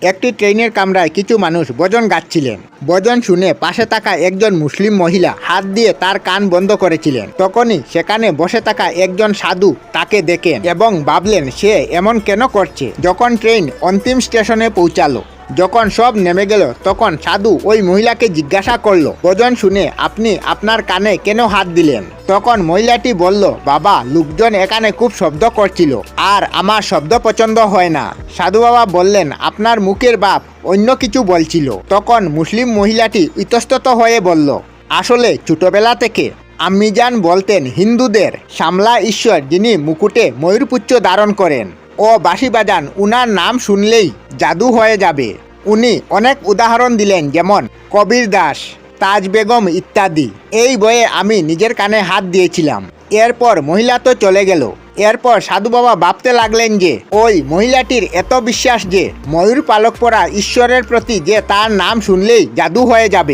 একটি ট্রেনের কামরায় কিছু মানুষ ভজন গাচ্ছিলেন। ভজন শুনে পাশে থাকা একজন মুসলিম মহিলা হাত দিয়ে তার কান বন্ধ করেছিলেন। তখনই সেখানে বসে থাকা একজন সাধু তাকে দেখেন এবং ভাবলেন সে এমন কেন করছে। যখন ট্রেন অন্তিম স্টেশনে পৌঁছালো, যখন সব নেমে গেল, তখন সাধু ওই মহিলাকে জিজ্ঞাসা করলো, ভজন শুনে আপনি আপনার কানে কেন হাত দিলেন? তখন মহিলাটি বলল, বাবা, লোকজন এখানে খুব শব্দ করছিল আর আমার শব্দ পছন্দ হয় না। সাধু বাবা বললেন, আপনার মুখের ভাব অন্য কিছু বলছিল। তখন মুসলিম মহিলাটি ইতস্তত হয়ে বলল, আসলে ছোটবেলা থেকে আম্মিজান বলতেন হিন্দুদের সামলা ঈশ্বর যিনি মুকুটে ময়ূরপুচ্ছ ধারণ করেন ও বাঁশি বাজান, উনার নাম শুনলেই জাদু হয়ে যাবে। উনি অনেক উদাহরণ দিলেন, যেমন কবির দাস, তাজ বেগম ইত্যাদি। এই বইয়ে আমি নিজের কানে হাত দিয়েছিলাম। এরপর মহিলা তো চলে গেল। এরপর সাধু বাবা ভাবতে লাগলেন যে ওই মহিলাটির এত বিশ্বাস যে ময়ূর পালক পরা ঈশ্বরের প্রতি যে তার নাম শুনলেই জাদু হয়ে যাবে।